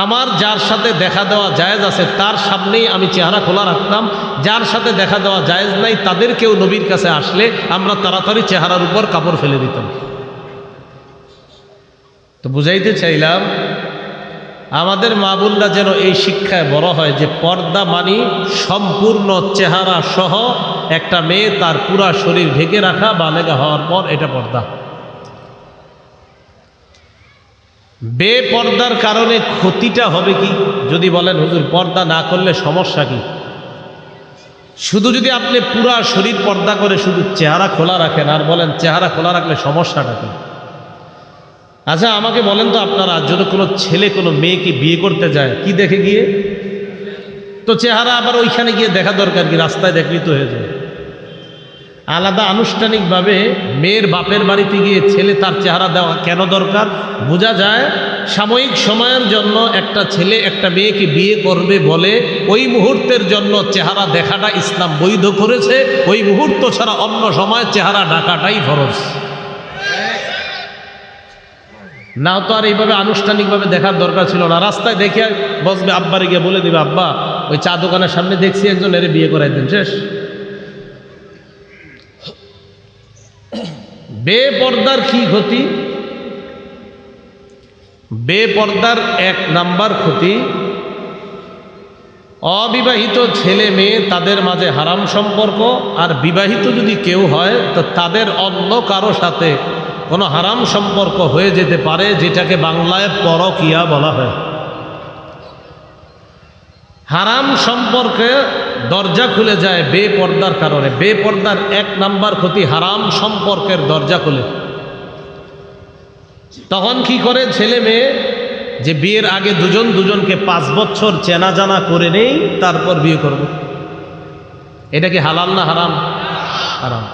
আমার যার সাথে দেখা দেওয়া জায়েজ আছে তার সামনেই আমি চেহারা খোলা রাখতাম, যার সাথে দেখা দেওয়া জায়েজ নাই তাদেরকেও নবীর কাছে আসলে আমরা তাড়াতাড়ি চেহারার উপর কাপড় ফেলে দিতাম। তো বুঝাইতে চাইলাম আমাদের মা বোনরা যেন এই শিক্ষায় বড় হয় যে পর্দা মানি সম্পূর্ণ চেহারা সহ একটা মেয়ে তার পুরা শরীর ঢেকে রাখা, বালেগা হওয়ার পর এটা পর্দা। বেপর্দার কারণে ক্ষতিটা হবে কি? যদি বলেন হুজুর পর্দা না করলে সমস্যা কি? শুধু যদি আপনি পুরা শরীর পর্দা করে শুধু চেহারা খোলা রাখেন আর বলেন চেহারা খোলা রাখলে সমস্যাটা কি? আচ্ছা আমাকে বলেন তো আপনারা, যদি কোনো ছেলে কোনো মেয়েকে বিয়ে করতে যায় কি দেখে গিয়ে? তো চেহারা আবার ওইখানে গিয়ে দেখা দরকার কি? রাস্তায় দেখলেই তো হয়ে যায়। আলাদা আনুষ্ঠানিকভাবে মেয়ের বাপের বাড়িতে গিয়ে ছেলে তার চেহারা দেওয়া কেন দরকার? বোঝা যায় সাময়িক সময়ের জন্য একটা ছেলে একটা মেয়েকে বিয়ে করবে বলে ওই মুহূর্তের জন্য চেহারা দেখাটা ইসলাম বৈধ করেছে। ওই মুহূর্ত ছাড়া অন্য সময় চেহারা ঢাকাটাই ফরজ। না তো আর এইভাবে আনুষ্ঠানিকভাবে দেখার দরকার ছিল না। রাস্তায় দেখে বসবে, আব্বারে গিয়ে বলে দিবে আব্বা ওই চা দোকানের সামনে দেখছি একজন, এর বিয়ে করাই দেন, শেষ। বেপর্দার কি ক্ষতি? বেপর্দার এক নাম্বার ক্ষতি, অবিবাহিত ছেলে মেয়ে তাদের মাঝে হারাম সম্পর্ক, আর বিবাহিত যদি কেউ হয় তো তাদের অন্য কারো সাথে কোনো হারাম সম্পর্ক হয়ে যেতে পারে, যেটাকে বাংলায় পরকীয়া বলা হয়। হারাম সম্পর্কে দরজা খুলে যায় বেপর্দার কারণে। বেপর্দার এক নাম্বার ক্ষতি, হারাম সম্পর্কের দরজা খুলে। তখন কি করে ছেলে মেয়ে? যে বিয়ের আগে দুজন দুজনকে 5 বছর চেনা জানা করে নেই, তারপর বিয়ে করব। এটা কি হালাল না হারাম? হারাম।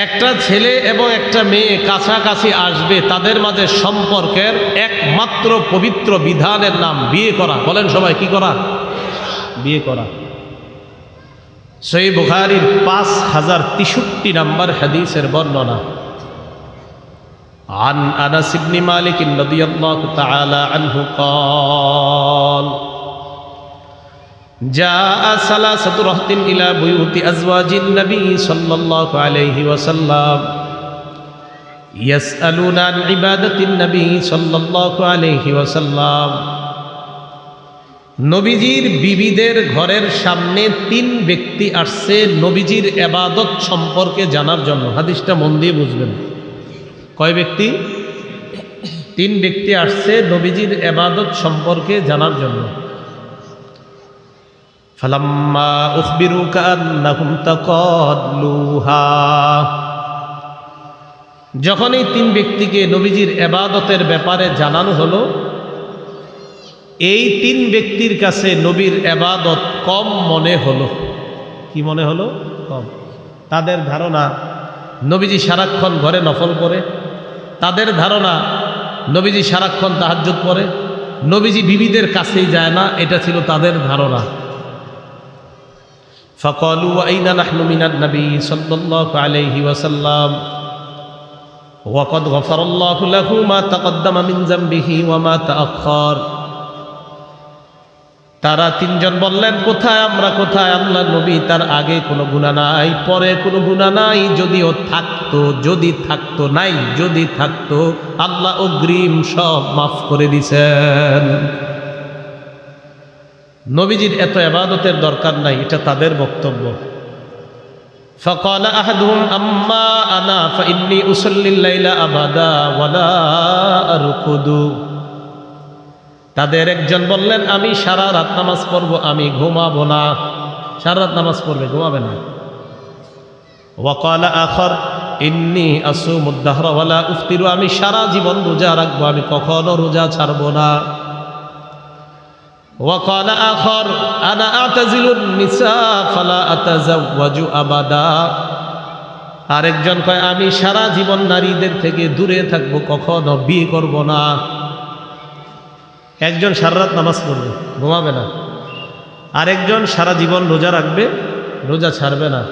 একটা ছেলে এবং একটা মেয়ে কাছাকাছি আসবে, তাদের মাঝে সম্পর্কের একমাত্র পবিত্র বিধানের নাম বিয়ে করা। বলেন সবাই, কি করা? বিয়ে করা। সহিহ বুখারীর 5063 নম্বর হাদিসের বর্ণনা। عن أنس بن مالك رضي الله تعالى عنه قال جاء ثلاثة رهط إلى بيوت أزواج النبي صلى الله عليه وسلم يسألون عن عبادة النبي صلى الله عليه وسلم। নবীজির বিবিদের ঘরের সামনে 3 ব্যক্তি আসছে নবীজির ইবাদত সম্পর্কে জানার জন্য। হাদিসটা মন দিয়ে বুঝবেন। কয় ব্যক্তি? 3 ব্যক্তি আসছে নবীজির ইবাদত সম্পর্কে জানার জন্য। ফালাম্মা উখবিরু কান্নাহুম তাকাদলুহা, যখন এই 3 ব্যক্তিকে নবীজির ইবাদতের ব্যাপারে জানানো হলো, এই 3 ব্যক্তির কাছে নবীর ইবাদত কম মনে হলো। কি মনে হলো? কম। তাদের ধারণা নবীজি সারাক্ষণ ঘরে নফল পড়ে, তাদের ধারণা নবীজি সারাক্ষণ তাহাজ্জুদ পড়ে, নবীজি বিবিদের কাছেই যায় না, এটা ছিল তাদের ধারণা। ফাকালু আইনা নাহনু মিনান নবী সাল্লাল্লাহু আলাইহি ওয়াসাল্লাম ওয়া ক্বাদ গফারাল্লাহু লাহু মা তাকদ্দামা মিন যামবিহি ওয়া মা তাআখার। তারা 3 জন বললেন, কোথায় আমরা, কোথায় আল্লাহর নবী? তার আগে কোনো গুনাহ নাই, পরে কোনো গুনাহ নাই। যদিও থাকতো, যদি থাকতো, নাই যদি থাকতো, আল্লাহ অগ্রিম সব মাফ করে দিছেন। নবীজির এত ইবাদতের দরকার নাই, এটা তাদের বক্তব্য। ফাকালা আহাদুহুম আম্মা আনা ফাইন্নী উসাল্লিল লাইলা আবাদা ওয়ালা আরকুদু। তাদের একজন বললেন, আমি সারা রাত নামাজ পড়বো, আমি ঘুমাবো না। সারা রাত নামাজ পড়বে, ঘুমাবে না। ওয়াকালা আখর ইন্নী আসুমুদ দাহরা ওয়ালা উফতিরু, আমি সারা জীবন রোজা রাখবো, আমি কখনো রোজা ছাড়বো না। ওয়াকালা আখর আনা আতাজিলুন নিসা ফালা আতাজাওয়াজু আবাদা। আরেকজন কয়, আমি সারা জীবন নারীদের থেকে দূরে থাকবো, কখনো বিয়ে করব না। একজন সারা রাত নামাজ পড়বে, ঘুমাবে না। আরেকজন সারা জীবন রোজা রাখবে, রোজা ছাড়বে না।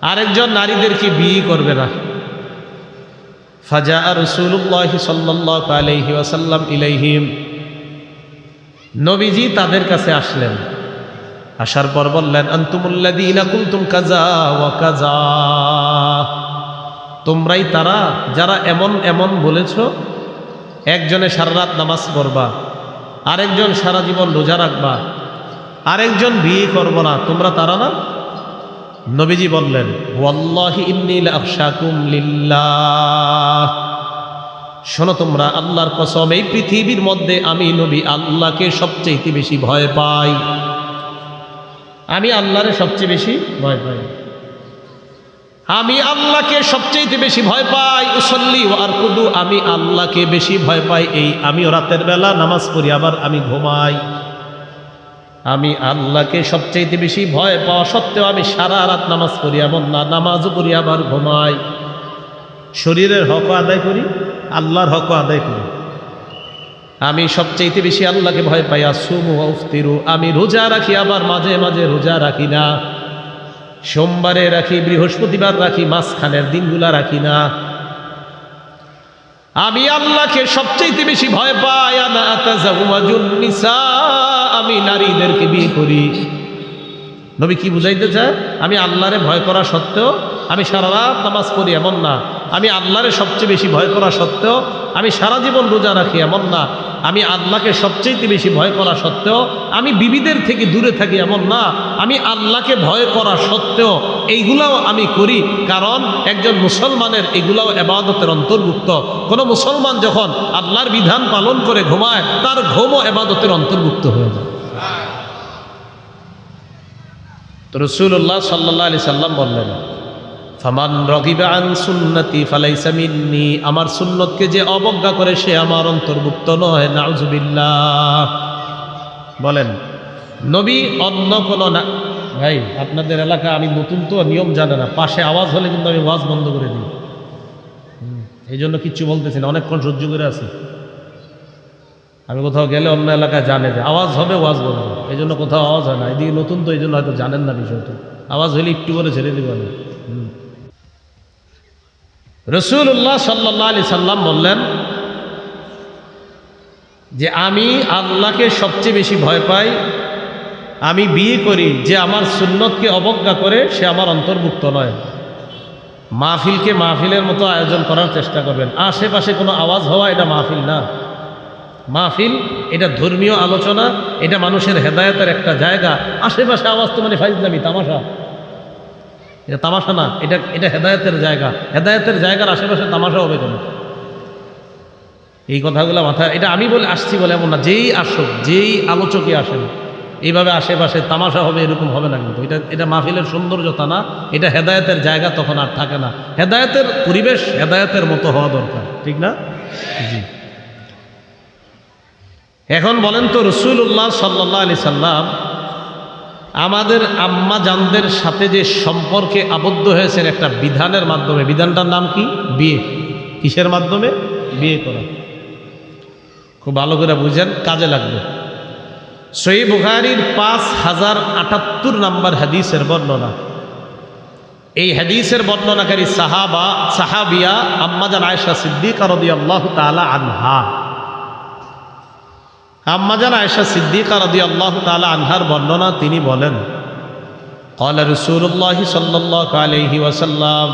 আরেকজন নারীদেরকে বিয়ে করবে না। ফাজাআ রাসূলুল্লাহি সাল্লাল্লাহু আলাইহি ওয়াসাল্লাম ইলাইহিম, নবীজি তাদের কাছে আসলেন। আসার পর বললেন, আনতুমুল্লাযীনা কুনতুম কাযা ওয়া কাযা, তোমরাই তারা যারা এমন এমন বলেছ, একজনে সারা রাত নামাজ পড়বা, আরেকজন সারা জীবন রোজা রাখবা, আরেকজন বিয়ে করব না, তোমরা তারা না? নবীজি বললেন, ওয়াল্লাহি ইন্নী লাআখশাকুম লিল্লাহ, শোনো তোমরা, আল্লাহর কসম, এই পৃথিবীর মধ্যে আমি নবী আল্লাহকে সবচেয়ে বেশি ভয় পাই। আমি আল্লাহরে সবচেয়ে বেশি ভয় পাই, আমি আল্লাহকে সবচেয়ে বেশি ভয় পাই। উসল্লি ওয়া আরকুদু, আমি আল্লাহকে বেশি ভয় পাই। এই আমিও রাতের বেলা নামাজ পড়ি, আবার আমি ঘুমাই। আমি আল্লাহকে সবচেয়ে বেশি ভয় পাওয়া সত্ত্বেও আমি সারা রাত নামাজ পড়ি এমন না, নামাজও পড়ি আবার ঘুমাই। শরীরের হকও আদায় করি, আল্লাহর হকও আদায় করি। আমি সবচেয়ে বেশি আল্লাহকে ভয় পাই। আসুমু ওয়া উফতিরু, আমি রোজা রাখি, আবার মাঝে মাঝে রোজা রাখি না। সোমবারে রাখি, বৃহস্পতিবার রাখি, মাঝখানের দিনগুলা রাখি না। আমি আল্লাহকে সবচেয়ে বেশি ভয় পাই। আনা আতাজাওয়াজুন নিসা, আমি নারীদেরকে বিয়ে করি। নবী কি বুঝাইতে চায়? আমি আল্লাহরে ভয় করা সত্ত্বেও আমি সারা রাত নামাজ পড়ি এমন না, আমি আল্লাহরে সবচেয়ে বেশি ভয় করা সত্ত্বেও আমি সারা জীবন রোজা রাখি এমন না, আমি আল্লাহকে সবচেয়ে বেশি ভয় করা সত্ত্বেও আমি বিবিদের থেকে দূরে থাকি এমন না, আমি আল্লাহকে ভয় করা সত্ত্বেও এইগুলাও আমি করি। কারণ একজন মুসলমানের এগুলাও ইবাদতের অন্তর্ভুক্ত। কোনো মুসলমান যখন আল্লাহর বিধান পালন করে ঘুমায়, তার ঘুমও ইবাদতের অন্তর্ভুক্ত হয়ে যায়। তো রাসূলুল্লাহ সাল্লাল্লাহু আলাইহি সাল্লাম বললেন, ফামান রাগিবা আন সুন্নতি ফালাইসা মিন্নি, আমার সুন্নতকে যে অবজ্ঞা করে সে আমার অন্তর্ভুক্ত নয়। নাউযুবিল্লাহ। বলেন, নবী অন্য কোনো না। ভাই, আপনাদের এলাকা আমি নতুন তো, নিয়ম জানে না, পাশে আওয়াজ হলে কিন্তু আমি ওয়াজ বন্ধ করে দিই। এই জন্য কিচ্ছু বলতেছি না, অনেকক্ষণ সহ্য করে আছি। আমি কোথাও গেলে অন্য এলাকায় জানে যে আওয়াজ হবে, ওয়াজ বলবো, এই জন্য কোথাও আওয়াজ হয় না। এদিকে নতুন তো, এই জন্য হয়তো জানেন না বিষয়টা। আওয়াজ হলে একটু করে ছেড়ে দিব আমি। রাসূলুল্লাহ সাল্লাল্লাহু আলাইহি সাল্লাম বললেন যে আমি আল্লাহকে সবচেয়ে বেশি ভয় পাই, আমি বিয়ে করি, যে আমার সুন্নতকে অবজ্ঞা করে সে আমার অন্তর্ভুক্ত নয়। মাহফিলকে মাহফিলের মতো আয়োজন করার চেষ্টা করবেন। আশেপাশে কোনো আওয়াজ হওয়া এটা মাহফিল না। মাহফিল এটা ধর্মীয় আলোচনা, এটা মানুষের হেদায়েতের একটা জায়গা। আশেপাশে আওয়াজ তো মানে ফাইজলামি, তামাশা। এটা তামাশা না, এটা হেদায়েতের জায়গা। হেদায়েতের জায়গার আশেপাশে তামাশা হবে কেন? এই কথাগুলো মাথায়, এটা আমি বলে আসছি বলে এমন না। যেই আসুক, যেই আলোচকই আসেন, এইভাবে আশেপাশে তামাশা হবে এরকম হবে না। কিন্তু এটা মাহফিলের সৌন্দর্যতা না, এটা হেদায়েতের জায়গা তখন আর থাকে না। হেদায়েতের পরিবেশ হেদায়েতের মতো হওয়া দরকার, ঠিক না? জি। এখন বলেন তো, রাসূলুল্লাহ সাল্লাল্লাহু আলাইহি সাল্লাম আমাদের আম্মা জানদের সাথে যে সম্পর্কে আবদ্ধ হয়েছেন একটা বিধানের মাধ্যমে, বিধানটার নাম কি? বিয়ে। কিসের মাধ্যমে? বিয়ে করা। খুব ভালো করে বুঝেন, কাজে লাগবে। সহিহ বুখারীর 5078 নম্বর হাদিসের বর্ণনা। এই হাদিসের বর্ণনাকারী সাহাবিয়া আম্মাজান আয়েশা সিদ্দিকা রাদিয়াল্লাহু তাআলা আনহা। আম্মাজান আয়েশা সিদ্দিকা রাদিয়াল্লাহু তাআলা আনহার বর্ণনা, তিনি বলেন, ক্বালা রাসূলুল্লাহ সাল্লাল্লাহু আলাইহি ওয়াসাল্লাম,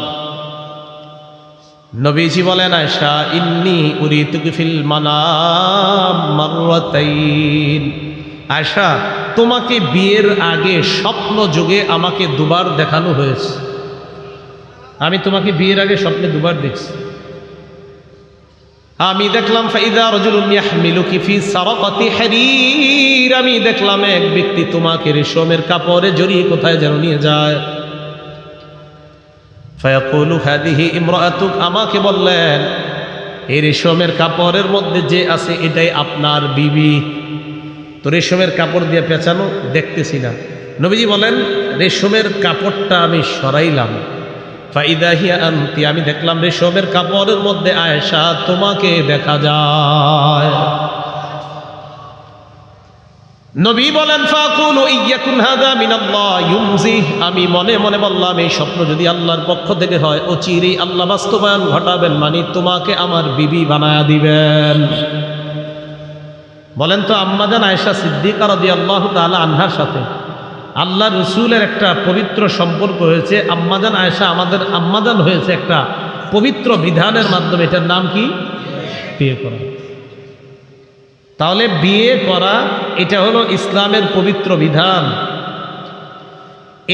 নবীজি বলেন, আয়েশা, ইন্নী উরিতুকি ফিল মানাম মাররাতাইন। আয়েশা, তোমাকে বিয়ের আগে স্বপ্ন যোগে আমাকে দুবার দেখানো হয়েছে। আমি তোমাকে বিয়ের আগে স্বপ্নে দুবার দেখছি। আমি দেখলাম ফাইদা রাজুলুন ইয়াহমিলুকি ফি সারাকাতি হারির, আমি দেখলাম এক ব্যক্তি তোমাকে রেশমের কাপড়ে জড়িয়ে কোথায় যেন নিয়ে যায়। ফায়াকুলু হাদিহি ইমরাতুক, আমাকে বললেন এই রেশমের কাপড়ের মধ্যে যে আছে এটাই আপনার বিবি। তো রেশমের কাপড় দিয়ে পেঁচানো, দেখতেছি না। নবীজি বলেন, রেশমের কাপড়টা আমি সরাইলাম, ফাইদা হিয়া আনতি, আমি দেখলাম রেশমের কাপড়ের মধ্যে আয়েশা তোমাকে দেখা যায়। নবী বলেন ফাকুলু ইয়াকুন হাদা মিনাল্লাহ ইউমজি, আমি মনে মনে বললাম এই স্বপ্ন যদি আল্লাহর পক্ষ থেকে হয় অচিরেই আল্লাহ বাস্তবায়ন ঘটাবেন, মানে তোমাকে আমার বিবি বানায়া দিবেন। বলেন তো আম্মাজান আয়েশা সিদ্দিকা রাদিয়াল্লাহু তাআলা আনহার সাথে আল্লাহ রসুলের একটা পবিত্র সম্পর্ক হয়েছে। আম্মাজান আয়েশা আমাদের আম্মাজান হয়েছে একটা পবিত্র বিধানের মাধ্যমে। এটার নাম কি? বিয়ে করা। তাহলে বিয়ে করা এটা হলো ইসলামের পবিত্র বিধান।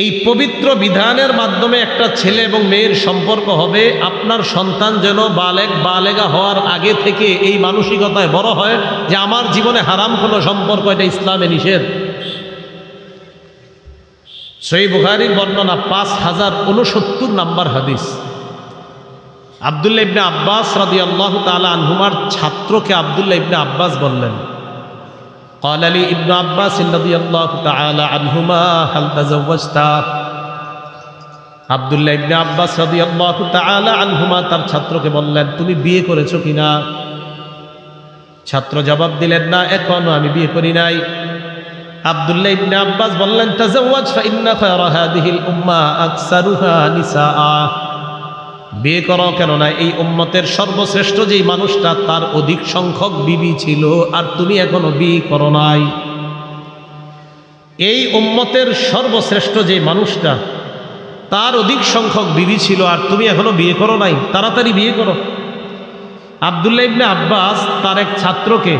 এই পবিত্র বিধানের মাধ্যমে একটা ছেলে এবং মেয়ের সম্পর্ক হবে। আপনার সন্তান যেন বালেগা হওয়ার আগে থেকে এই মানসিকতায় বড় হয় যে আমার জীবনে হারাম কোনো সম্পর্ক, এটা ইসলামে নিষেধ। সহিহ বুখারীর বর্ণনা 5069 নম্বর হাদিস। আব্দুল্লাহ ইবনে আব্বাস রাদিয়াল্লাহু তাআলা আনহুমার ছাত্রকে আব্দুল্লাহ ইবনে আব্বাস বললেন, ক্বালা লি ইবনে আব্বাস রাদিয়াল্লাহু তাআলা আনহুমা হাল তাযাওয়াজতা। আব্দুল্লাহ ইবনে আব্বাস রাদিয়াল্লাহু তাআলা আনহুমা তার ছাত্রকে বললেন, তুমি বিয়ে করেছো কিনা? ছাত্র জবাব দিলেন, না, এখনো আমি বিয়ে করি নাই। আব্দুল্লাহ ইবনে আব্বাস বললেন, তাযাওয়াজ ফা ইন্না খায়রা হাযিহিল উম্মাহ আকসারুহা নিসাআ। বিয়ে করো, কেননা এই উম্মতের সর্বশ্রেষ্ঠ যেই মানুষটা তার অধিক সংখ্যক বিবি ছিল, আর তুমি এখনো বিয়ে করো নাই। এই উম্মতের সর্বশ্রেষ্ঠ যে মানুষটা তার অধিক সংখ্যক বিবি ছিল, আর তুমি এখনো বিয়ে করো নাই, তাড়াতাড়ি বিয়ে করো। আব্দুল্লাহ ইবনে আব্বাস তার এক ছাত্রকে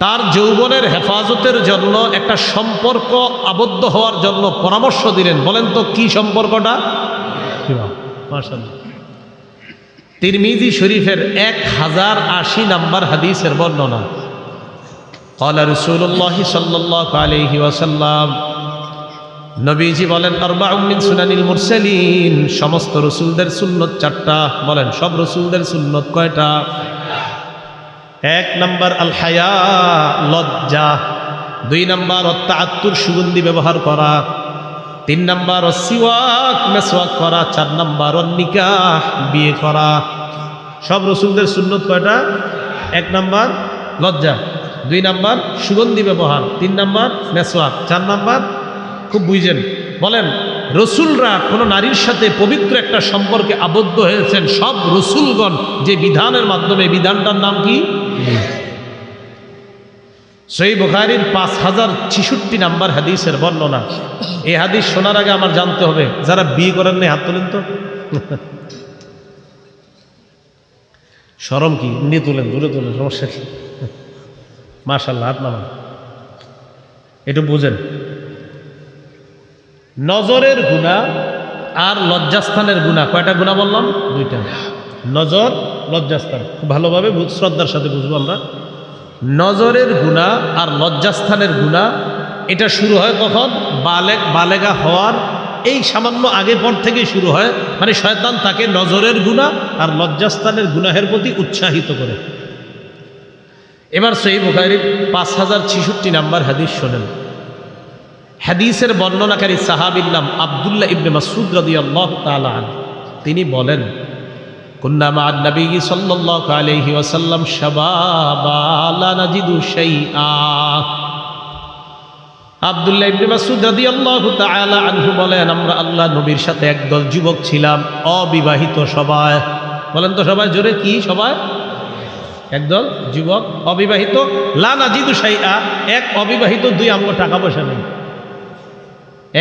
তার যৌবনের হেফাজতের জন্য একটা সম্পর্ক আবদ্ধ হওয়ার জন্য পরামর্শ দিলেন। বলেন তো কি সম্পর্কটা? মাশাআল্লাহ, তিরমিজি শরীফের 1080 নম্বর হাদিসের বর্ণনা। ক্বালা রাসূলুল্লাহ সাল্লাল্লাহু আলাইহি ওয়াসাল্লাম, নবীজি বলেন, আরবাউন মিন সুনানিল মুরসালিন, সমস্ত রসুলদের সুন্নত 4টা। বলেন সব রসুলদের সুন্নত কয়টা? 1 নম্বর আল হায়া, লজ্জা। 2 নম্বর তাআত্তুর, সুগন্ধি ব্যবহার করা। 3 নম্বর সিওয়াক, মেসওয়াক করা। 4 নম্বর নিকাহ, বিয়ে করা। সব রসুলদের সুন্নত কয়টা? 1 নম্বর লজ্জা, 2 নম্বর সুগন্ধি ব্যবহার, 3 নম্বর মেসওয়াক, 4 নম্বর, খুব বুঝেন, বলেন রসুলরা কোনো নারীর সাথে পবিত্র একটা সম্পর্কে আবদ্ধ হয়েছেন সব রসুলগণ যে বিধানের মাধ্যমে। বিধানটার নাম কি? সহিহ বুখারীর 5066 নম্বর হাদিসের বর্ণনা। এই হাদিস শোনার আগে আমার জানতে হবে, যারা বিয়ে করেন নাই হাত তোলেন তো। শরম কি? নিয়ে তোলেন, দূরে তোলেন, সমস্যা কি? মাশাআল্লাহ, হাত নামান। একটু বুঝেন, নজরের গুনাহ আর লজ্জাস্থানের গুনাহ, কয়টা গুনাহ বললাম? 2টা। নজর, লজ্জাস্থান। খুব ভালোভাবে শ্রদ্ধার সাথে বুঝবো আমরা। নজরের গুনাহ আর লজ্জাস্থানের গুনাহ এটা শুরু হয় কখন? বালেগা হওয়ার এই সামান্য আগে পর থেকেই শুরু হয়। মানে শয়তান তাকে নজরের গুনাহ আর লজ্জাস্থানের গুনাহের প্রতি উৎসাহিত করে। এবার সহিহ বুখারীর 5066 নম্বর হাদিস শোনেন। হাদিসের বর্ণনাকারী সাহাবীর নাম আব্দুল্লাহ ইবনে মাসউদ রাদিয়াল্লাহু তাআলা আনহু। তিনি বলেন, কুন্না মা'আন নবী সাল্লাল্লাহু আলাইহি ওয়াসাল্লাম শাবাবা লা নাজিদু শাইআ। আব্দুল্লাহ ইবনে মাসউদ রাদিয়াল্লাহু তাআলা আনহু বলেন, আমরা আল্লাহ নবীর সাথে একদল যুবক ছিলাম, অবিবাহিত সবাই। বলেন তো সবাই জোরে, কি সবাই? একদল যুবক অবিবাহিত। লা নাজিদু শাইআ, এক অবিবাহিত, 2 আমগো টাকা পয়সা নেই।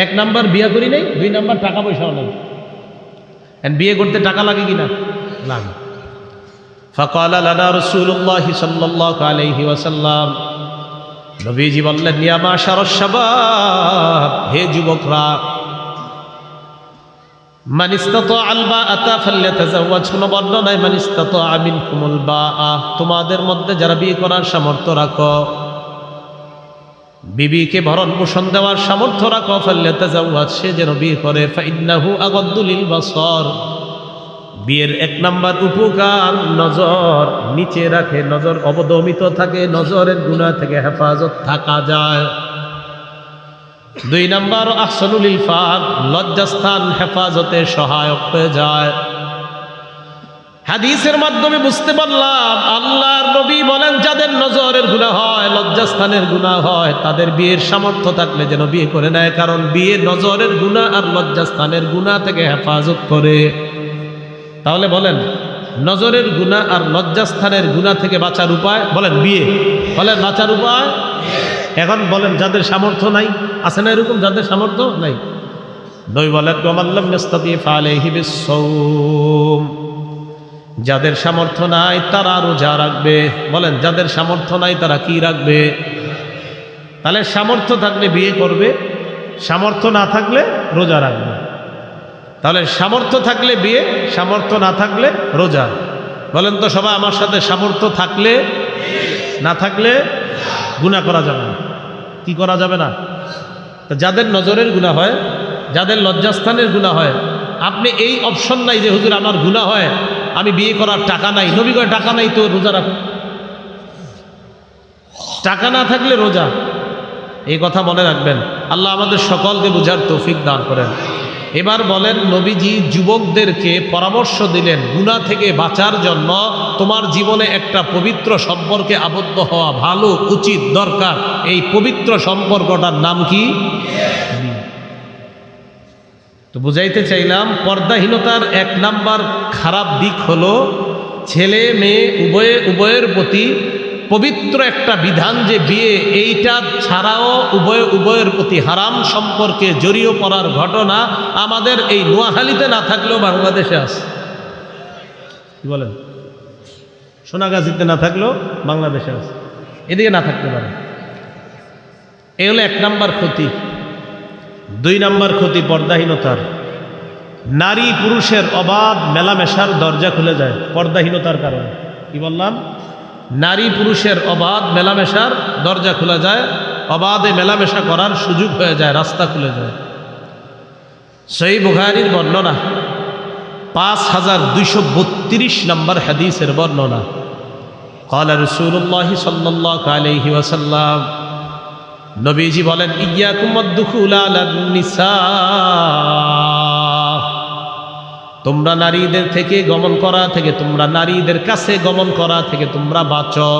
1 নাম্বার বিয়ে করি নাই, 2 নাম্বার টাকা পয়সাও নেই। বিয়ে করতে টাকা লাগে কিনা? লাগে। ফাকালা লানা রাসূলুল্লাহ সাল্লাল্লাহু আলাইহি ওয়াসাল্লাম, নবীজি বললেন, ইয়া মাশারাশ শাবাব, হে যুবকরা, মান ইসতাতাআল বাআতা ফালইতাযাওয়াজ। কোন বর্ণনায় মান ইসতাতাআ মিনকুমুল বাআ, তোমাদের মধ্যে যারা বিয়ে করার সামর্থ্য রাখো, বিবিকে ভরণ পোষণ দেওয়ার সামর্থ্য রাখো, ফালইতাযাওয়াজ, সে যেন বিয়ে করে। ফাইন্নাহু আগাদ্দু লিল বাসার, বিয়ের 1 নাম্বার উপকার নজর নিচে রাখে, নজর অবদমিত থাকে, নজরের গুনাহ থেকে হেফাজত থাকা যায়। 2 নাম্বার আহসানুল ইলফাক, লজ্জাস্থান হেফাজতে সহায়ক হয়ে যায়। হাদিসের মাধ্যমে বুঝতে পারলাম আল্লাহর নবী বলেন যাদের নজরের গুনাহ হয়, লজ্জাস্থানের গুনাহ হয়, তাদের বিয়ের সামর্থ্য থাকলে যেন বিয়ে করে নেয়, কারণ বিয়ে নজরের গুনাহ আর লজ্জাস্থানের গুনাহ থেকে হেফাজত করে। তাহলে বলেন নজরের গুনাহ আর লজ্জাস্থানের গুনাহ থেকে বাঁচার উপায় বলেন বিয়ে, বলেন বাঁচার উপায়। এখন বলেন যাদের সামর্থ্য নাই, আছে না এরকম যাদের সামর্থ্য নাই? নবী বলেন ওয়ামাল্লাম ইয়াস্তাতি ফালাইহি বিস-সাওম, যাদের সামর্থ্য নাই তারা রোজা রাখবে। বলেন যাদের সামর্থ্য নাই তারা কি রাখবে? তাহলে সামর্থ্য থাকলে বিয়ে করবে, সামর্থ্য না থাকলে রোজা রাখবে। তাহলে সামর্থ্য থাকলে বিয়ে, সামর্থ্য না থাকলে রোজা। বলেন তো সবাই আমার সাথে, সামর্থ্য থাকলে, না থাকলে গুনাহ করা যাবে না। কি করা যাবে না? তো যাদের নজরের গুনাহ হয়, যাদের লজ্জাস্থানের গুনাহ হয়, আপনি এই অপশন নাই যে হুজুর আমার গুনাহ হয়, আমি বিয়ে করার টাকা নাই। নবী কয় টাকা নাই তো রোজা রাখো। টাকা না থাকলে রোজা, এই কথা মনে রাখবেন। আল্লাহ আমাদের সকলকে বুঝার তৌফিক দান করেন। এবার বলেন নবীজি যুবকদেরকে পরামর্শ দিলেন গুনাহ থেকে বাঁচার জন্য তোমার জীবনে একটা পবিত্র সম্পর্কে আবদ্ধ হওয়া ভালো, উচিত, দরকার। এই পবিত্র সম্পর্কটার নাম কি? তো বুঝাইতে চাইলাম পর্দাহীনতার এক নাম্বার খারাপ দিক হলো ছেলে মেয়ে উভয়ের প্রতি পবিত্র একটা বিধান যে বিয়ে, এইটা ছাড়াও উভয়ের প্রতি হারাম সম্পর্কে জড়িয়ে পড়ার ঘটনা আমাদের এই নোয়াখালীতে না থাকলেও বাংলাদেশে আছে। কি বলেন? সোনাগাজীতে না থাকলেও বাংলাদেশে আছে, এদিকে না থাকতে পারে। এই হলো এক নাম্বার ক্ষতি। দুই নাম্বার ক্ষতি পর্দাহীনতার, নারী পুরুষের অবাধ মেলামেশার দরজা খুলে যায় পর্দাহীনতার কারণে। কি বললাম? নারী পুরুষের অবাধ মেলামেশার দরজা খুলে যায়, অবাধে মেলামেশা করার সুযোগ হয়ে যায়, রাস্তা খুলে যায়। সহিহ বুখারীর বর্ণনা 5232 নম্বর হাদিসের বর্ণনা। ক্বালা রাসূলুল্লাহি সাল্লাল্লাহু আলাইহি ওয়াসাল্লাম, নবীজি বলেন ইয়্যাকুম ওয়াদ-দুখুল আলান নিসা, তোমরা নারীদের থেকে গমন করা থেকে, তোমরা নারীদের কাছে গমন করা থেকে তোমরা বাঁচো।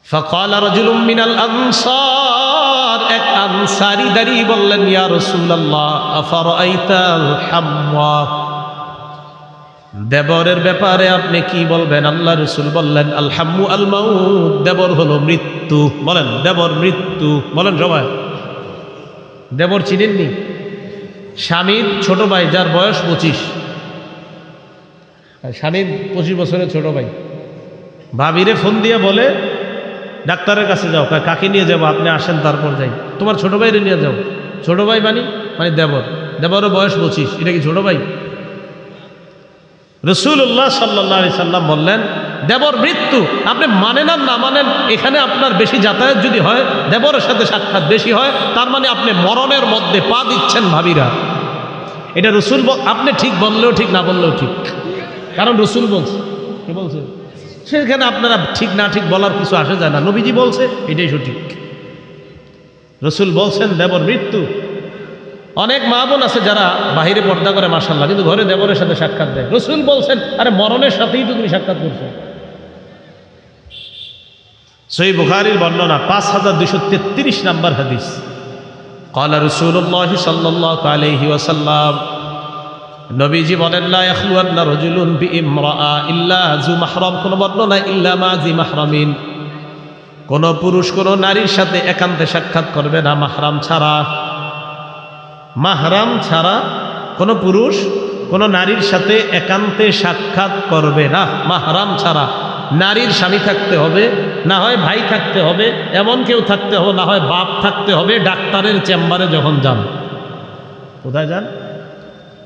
ফাকাল রাজুলুম মিনাল আনসার, এক আনসারী দাঁড়িয়ে বললেন ইয়া রাসূলুল্লাহ আফারাআইতাল হাম্মা, দেবরের ব্যাপারে আপনি কি বলবেন? আল্লাহ রাসূল বললেন আল হাম্মু আল মাউত, দেবর হলো মৃত্যু। বলেন দেবর মৃত্যু। বলেন সবাই। দেবর চিনেননি? স্বামীর ছোট ভাই যার বয়স 25, স্বামীর 25 বছরের ছোট ভাই ভাবিরে ফোন দিয়ে বলে ডাক্তারের কাছে যাও, কাকে নিয়ে যাবো? আপনি আসেন তারপর যাই। তোমার ছোট ভাইরে নিয়ে যাও। ছোট ভাই মানে দেবর, দেবরের বয়স 25, এটা কি ছোট ভাই? রাসূলুল্লাহ সাল্লাল্লাহু আলাইহি সাল্লাম বললেন দেবর মৃত্যু। আপনি মানেন আর না মানেন, এখানে আপনার বেশি যাতায়াত যদি হয়, দেবরের সাথে সাক্ষাৎ বেশি হয়, তার মানে আপনি মরণের মধ্যে পা দিচ্ছেন ভাবিরা। এটা রসুল, আপনি ঠিক বললেও ঠিক, না বললেও ঠিক, কারণ রসুল বলছে। কি বলছে? সেখানে আপনারা ঠিক না ঠিক বলার কিছু আসে যায় না। নবীজি বলছে, এটাই সঠিক। রসুল বলছেন দেবর মৃত্যু। অনেক মা বোন আছে যারা বাহিরে পর্দা করে মাশাআল্লাহ, কিন্তু ঘরে দেবরের সাথে সাক্ষাৎ দেয়। রসুল বলছেন আরে মরণের সাথেই তো তুমি সাক্ষাৎ করছো। সহিহ বুখারীর বর্ণনা 5233 নম্বর হাদিস। ক্বালা রাসূলুল্লাহ সাল্লাল্লাহু আলাইহি ওয়াসাল্লাম, নবীজি বলেন লা ইয়াখলুয়ান্না রাজুলুন বিইমরাআ ইল্লা যু মাহরাম, কোন বর্ণনা ইল্লা মা জি মাহরামিন, কোন পুরুষ কোন নারীর সাথে একান্তে সাক্ষাৎ করবে না মাহরাম ছাড়া। মাহরাম ছাড়া কোন পুরুষ কোন নারীর সাথে একান্তে সাক্ষাৎ করবে না, মাহরাম ছাড়া। নারীর স্বামী থাকতে হবে, না হয় ভাই থাকতে হবে, এমন কেউ থাকতে হবে, না হয় বাপ থাকতে হবে। ডাক্তারের চেম্বারে যখন যান, কোথায় যান?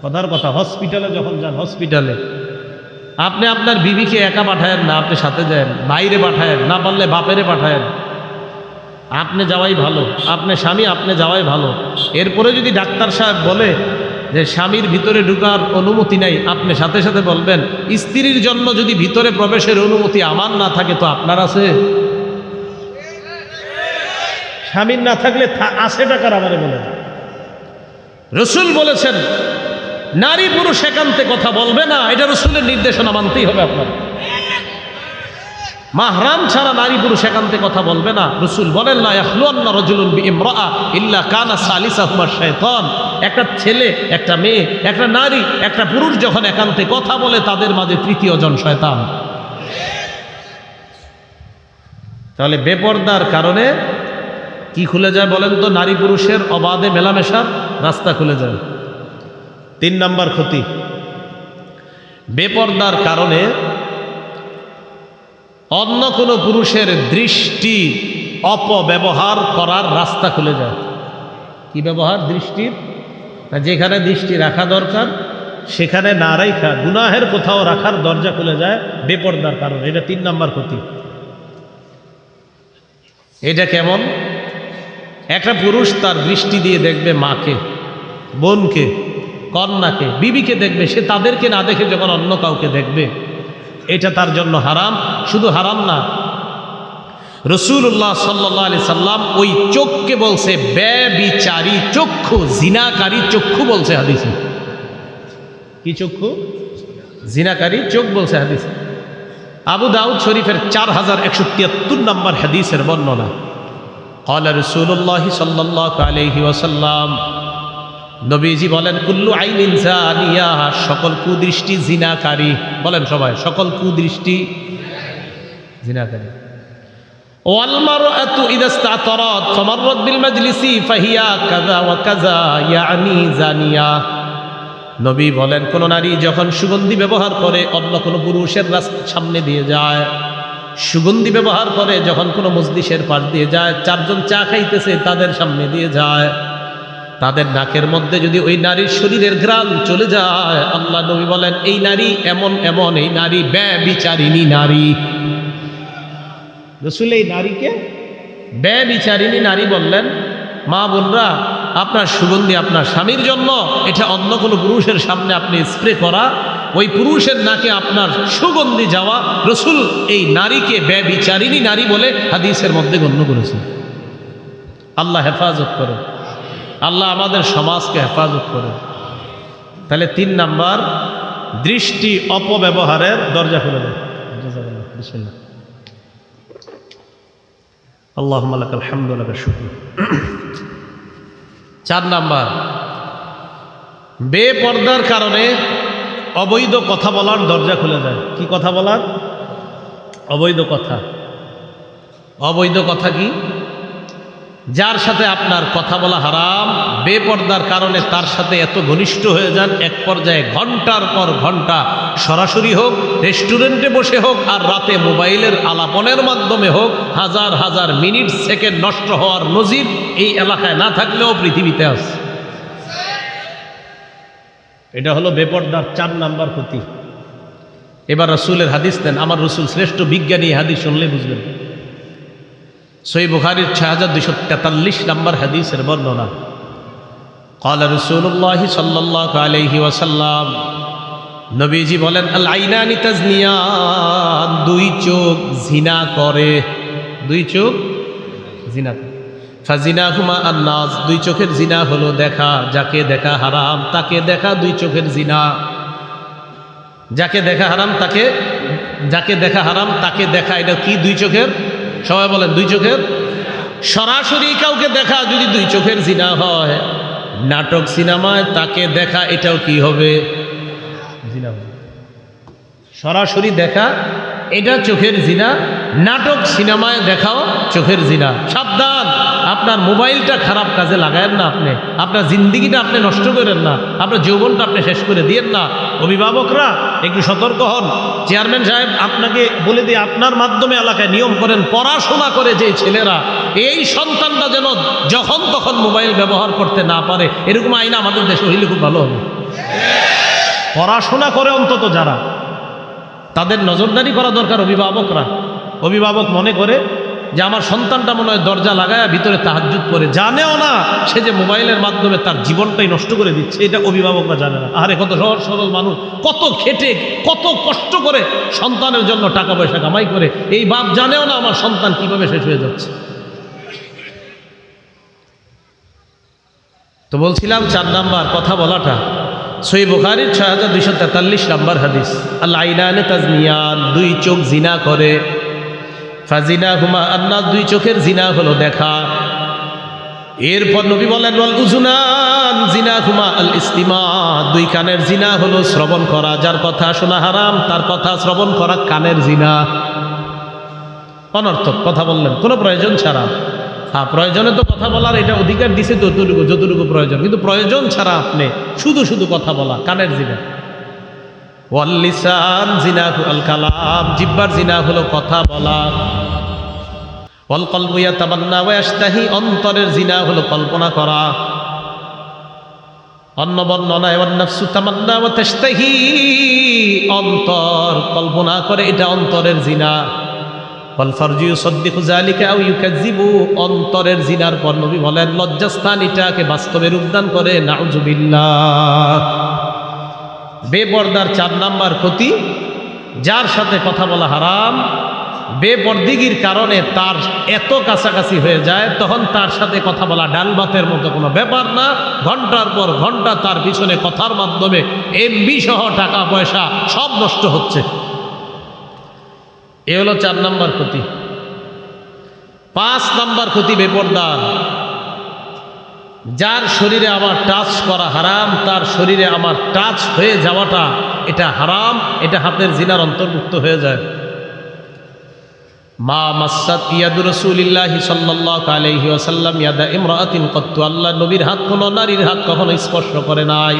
কথার কথা, হসপিটালে যখন যান, হসপিটালে আপনি আপনার বিবিকে একা পাঠায়েন না, আপনি সাথে যান, বাইরে পাঠায়েন, না পারলে বাপেরে পাঠায়েন। আপনি যাওয়াই ভালো, আপনি স্বামী আপনি যাওয়াই ভালো। এরপরে যদি ডাক্তার সাহেব বলে যে স্বামীর ভিতরে ঢুকার অনুমতি নাই, আপনি সাথে সাথে বলবেন স্ত্রীর জন্য যদি ভিতরে প্রবেশের অনুমতি আমার না থাকে তো আপনার আছে? স্বামীর না থাকলে আছে টাকার আমারে বলেন। রসুল বলেছেন নারী পুরুষ একান্তে কথা বলবে না, এটা রাসূলের নির্দেশনা মানতেই হবে আপনার। মাহরাম ছাড়া নারী পুরুষ একান্তে কথা বলবে না। রাসূল বলেন লা ইয়াখলুন্না রাজুলুন বিইমরাআ ইল্লা কানা সালিসাহুমা শাইতান। একটা ছেলে, একটা মেয়ে, একটা নারী, একটা পুরুষ যখন একান্তে কথা বলে তাদের মাঝে তৃতীয় জন শয়তান। তাহলে বেপরদার কারণে কি খুলে যায় বলেন তো? নারী পুরুষের অবাধে মেলামেশার রাস্তা খুলে যায়। 3 নাম্বার ক্ষতি, বেপরদার কারণে অন্য কোনো পুরুষের দৃষ্টি অপব্যবহার করার রাস্তা খুলে যায়। কি ব্যবহার? দৃষ্টির, যেখানে দৃষ্টি রাখা দরকার সেখানে না রাখা, গুনাহের কোথাও রাখার দরজা খুলে যায় বেপরদার কারণে। এটা 3 নাম্বার ক্ষতি। এটা কেমন? একটা পুরুষ তার দৃষ্টি দিয়ে দেখবে মাকে, বোনকে, কন্যাকে, বিবিকে দেখবে, সে তাদেরকে না দেখে যখন অন্য কাউকে দেখবে, এটা তার জন্য হারাম। শুধু হারাম না, রাসূলুল্লাহ সাল্লাল্লাহু আলাইহি সাল্লাম ওই চোখকে বলছে ব্যভিচারী চক্ষু, জিনাকারী চক্ষু বলছে হাদিসে। কি চক্ষু? জিনাকারী চোখ বলছে হাদিসে। আবু দাউদ শরীফের 4173 নম্বর হাদিসের বর্ণনা। قال رسول الله صلى الله عليه وسلم, নবীজি বলেন কুল্লু আইনিন জানিয়া, সকল কুদৃষ্টি জিনাকারী। বলেন সবাই, সকল কুদৃষ্টি জিনাকারী। ওয়াল মারআতু ইযা ইসতাতারাত ফামাররাত বিল মাজলিসি ফাহিয়া কাযা ওয়া কাযা ইয়ানি জানিয়া। নবী বলেন কোন নারী যখন সুগন্ধি ব্যবহার করে অন্য কোনো পুরুষের সামনে দিয়ে যায়, সুগন্ধি ব্যবহার করে যখন কোনো মজলিসের পাশ দিয়ে যায়, 4 জন চা খাইতেছে তাদের সামনে দিয়ে যায়, তাদের নাকের মধ্যে যদি ওই নারীর শরীরের ঘ্রাণ চলে যায়, আল্লাহ নবী বলেন এই নারী এমন এমন, এই নারী ব্যভিচারিণী নারী। রাসূল এই নারীকে ব্যভিচারিণী নারী বললেন। মা বোনরা, আপনার সুগন্ধি আপনার স্বামীর জন্য, এটা অন্য কোনো পুরুষের সামনে আপনি স্প্রে করা, ওই পুরুষের নাকে আপনার সুগন্ধি যাওয়া, রাসূল এই নারীকে ব্যভিচারিণী নারী বলে হাদিসের মধ্যে গণ্য করেছেন। আল্লাহ হেফাজত করে, আল্লাহ আমাদের সমাজকে হেফাজত করে। তাহলে 3 নাম্বার, দৃষ্টি অপব্যবহারের দরজা খুলে দেয়। বিসমিল্লাহ। আল্লাহুম্মা লাকাল হামদু ওয়া লাকাশ শুকর। 4 নাম্বার, বেপরদার কারণে অবৈধ কথা বলার দরজা খুলে যায়। কি কথা বলার? অবৈধ কথা। অবৈধ কথা কি? যার সাথে আপনার কথা বলা হারাম, বেপরদার কারণে তার সাথে এত ঘনিষ্ঠ হয়ে যান, এক পর্যায়ে ঘন্টার পর ঘন্টা সরাসরি হোক, রেস্টুরেন্টে বসে হোক, আর রাতে মোবাইলের আলাপনের মাধ্যমে হোক, হাজার হাজার মিনিট সেকেন্ড নষ্ট হওয়ার নজির এই এলাকায় না থাকলেও পৃথিবীতে আছে। এটা হলো বেপরদার 4 নাম্বার ক্ষতি। এবার রাসূলের হাদিস দেন। আমার রাসূল শ্রেষ্ঠ বিজ্ঞানী, হাদিস শুনলে বুঝবেন। সহিহ বুখারীর 6243 নম্বর হাদিসের বর্ণনা। قال رسول الله صلى الله عليه وسلم, নবীজি বলেন আল আইনানি তাজনিয়ান, 2 চোখ জিনা করে। 2 চোখ জিনা করে। ফাজিনাহুমা আন-নাজ, 2 চোখের জিনা হলো দেখা। যাকে দেখা হারাম তাকে দেখা 2 চোখের জিনা। যাকে দেখা হারাম তাকে, যাকে দেখা হারাম তাকে দেখা, এটা কি? 2 চোখের। সবাই বলেন 2 চোখের। সরাসরি কাউকে দেখা যদি 2 চোখের জিনা হয়, নাটক সিনেমায় তাকে দেখা এটাও কি হবে? জিনা হবে। সরাসরি দেখা এটা চোখের জিনা, নাটক সিনেমায় দেখাও চোখের জিনা। সাবধান, আপনার মোবাইলটা খারাপ কাজে লাগায়েন না, আপনি আপনার জিন্দিগিটা আপনি নষ্ট করেন না, আপনার যৌবনটা আপনি শেষ করে দিয়েন না। অভিভাবকরা একটু সতর্ক হন। চেয়ারম্যান সাহেব আপনাকে বলে দিয়ে আপনার মাধ্যমে এলাকায় নিয়ম করেন, পড়াশোনা করে যে ছেলেরা, এই সন্তানটা যেন যখন তখন মোবাইল ব্যবহার করতে না পারে, এরকম আইন আমাদের দেশে হইলে খুব ভালো হবে। পড়াশোনা করে অন্তত যারা, তাদের নজরদারি করা দরকার। অভিভাবকরা, অভিভাবক মনে করে যে আমার সন্তানটা মনে হয় দরজা লাগায় ভিতরে তাহাজ্জুদ করে, জানেও না সে যে মোবাইলের মাধ্যমে তার জীবনটাই নষ্ট করে দিচ্ছে। এটা অভিভাবকরা জানে না। আরে কত সহজ সরল মানুষ, কত খেটে কত কষ্ট করে সন্তানের জন্য টাকা পয়সা কামাই করে, এই বাপ জানেও না আমার সন্তান কিভাবে শেষ হয়ে যাচ্ছে। তো বলছিলাম 4 নাম্বার কথা বলাটা। সহিহ বুখারীর 6243 নম্বর হাদিস, আল আইনানে তাজনিয়ান, দুই চোখ জিনা করে, ফাজিনাহুমা আন্নাস, দুই চোখের জিনা হলো দেখা। এরপর নবী বলেন ওয়াল উযুনান জিনাহুমা আল ইস্তিমা, দুই কানের জিনা হলো শ্রবণ করা, যার কথা শোনা হারাম তার কথা শ্রবণ করা কানের জিনা। অনর্থক কথা বললেন কোনো প্রয়োজন ছাড়া। হ্যাঁ, প্রয়োজনে তো কথা বলার এটা অধিকার দিছে যতটুকু প্রয়োজন, কিন্তু প্রয়োজন ছাড়া আপনি শুধু শুধু কথা বলা কানের জিনা। ওয়াল লিসান জিনাহু আল কালাম, জিহ্বার জিনা হলো কথা বলা। ওয়াল কলবু ইয়াতামান্না ওয়া ইয়াশতাহি, অন্তরের জিনা হলো কল্পনা করা। অন্য বর্ণনায় ওয়ান নাফসু তামান্না ওয়া তাশতাহি, অন্তর কল্পনা করে, এটা অন্তরের জিনা। ওয়াল ফারজু ইউসাদ্দিকু যালিকা আও ইউকাযযিবু, অন্তরের জিনার পর নবী বলেন লজ্জাস্থান এটাকে বাস্তবে রূপদান করে, নাউযুবিল্লাহ। বেপর্দার 4 নাম্বার ক্ষতি, যার সাথে কথা বলা হারাম, বেপর্দিগির কারণে তার এত কাছাকাছি হয়ে যায়, তখন তার সাথে কথা বলা ডাল ভাতের মতো কোনো ব্যাপার না। ঘন্টার পর ঘন্টা তার পিছনে কথার মাধ্যমে এমবি সহ টাকা পয়সা সব নষ্ট হচ্ছে। এ হলো 4 নাম্বার ক্ষতি। 5 নাম্বার ক্ষতি বেপর্দার, যার শরীরে আমার টাচ করা হারাম, তার শরীরে আমার টাচ হয়ে যাওয়াটা এটা হারাম, এটা হাতের জিনার অন্তর্ভুক্ত হয়ে যায়। মা মাসাত ইয়াদু রাসূলিল্লাহি সাল্লাল্লাহু আলাইহি ওয়াসাল্লাম ইয়াদা ইমরাআতিন কত্তু, আল্লাহ নবীর হাত কোনো নারীর হাত কখনো স্পর্শ করে নাই।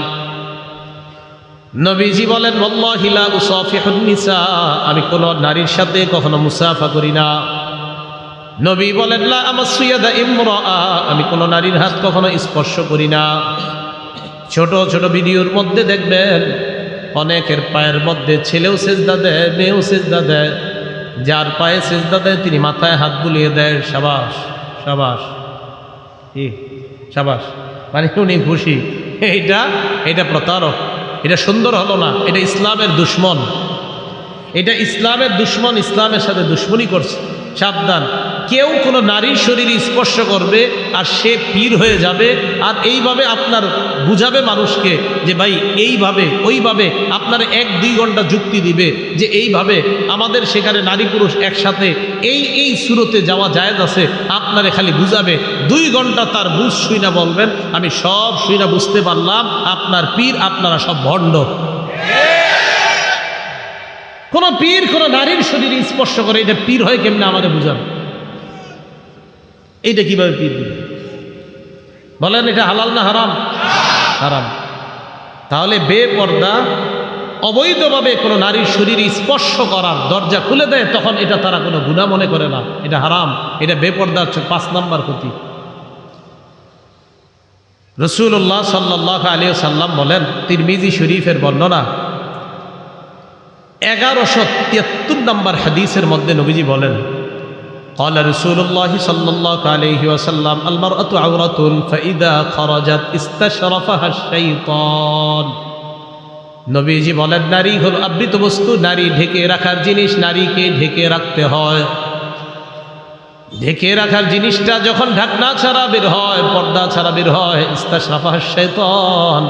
নবীজি বলেন ওয়াল্লাহি লা উসাফিহুন নিসা, আমি কোনো নারীর সাথে কখনো মুসাফা করি না। নবী বলেন লা আমাসসু ইয়াদা ইমরাআ, আমি কোনো নারীর হাত কখনো স্পর্শ করি না। ছোট ছোট ভিডিওর মধ্যে দেখবেন অনেকের পায়ের মধ্যে ছেলেও সেজদা দেয়, মেয়েও সেজদা দেয়। যার পায়ে সেজদা দেয় তিনি মাথায় হাত বুলিয়ে দেয়, সাবাস সাবাস সাবাস, মানে উনি খুশি। এটা প্রতারক, এটা সুন্দর হলো না, এটা ইসলামের দুশ্মন, এটা ইসলামের দুশ্মন, ইসলামের সাথে দুশ্মনী করছে। সাবধান, কেউ কোনো নারীর শরীরে স্পর্শ করবে আর সে পীর হয়ে যাবে, আর এইভাবে আপনার বুঝাবে মানুষকে যে ভাই এইভাবে ওইভাবে, আপনার 1-2 ঘন্টা যুক্তি দিবে যে এইভাবে আমাদের সেখানে নারী পুরুষ একসাথে এই সুরতে যাওয়া জায়েজ আছে, আপনারে খালি বুঝাবে। 2 ঘন্টা তার বুঝ শুই না বলবেন আমি সব শুই না বুঝতে পারলাম, আপনার পীর, আপনারা সব ভণ্ড। কোন পীর কোন নারীর শরীরে স্পর্শ করে, এটা পীর হয় কেমনে আমাদের বুঝান? এইটা কিভাবে পীর দিবে বলেন? এটা হালাল না হারাম? হারাম। তাহলে বেপর্দা অবৈধভাবে কোনো নারীর শরীরে স্পর্শ করার দরজা খুলে দেয়, তখন এটা তারা কোনো গুনাহ মনে করে না, এটা হারাম, এটা বেপর্দার 5 নাম্বার ক্ষতি। রাসূলুল্লাহ সাল্লাল্লাহু আলাইহি ওয়াসাল্লাম বলেন, তিরমিজি শরীফের বর্ণনা 1173 নম্বর হাদিসের মধ্যে নবীজি বলেন قال رسول الله صلى الله عليه وسلم المرأة عورة فإذا خرجت استشرفها الشيطان। নবীজি বলেন নারী হলো আবৃত বস্তু, নারী ঢেকে রাখার জিনিস, নারীকে ঢেকে রাখতে হয়। ঢেকে রাখার জিনিসটা যখন ঢাকনা ছাড়া বের হয়, পর্দা ছাড়া বের হয়, ইস্তাশরাফাহা শাইতান,